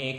1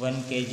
1 kg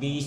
20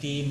3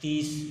30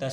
10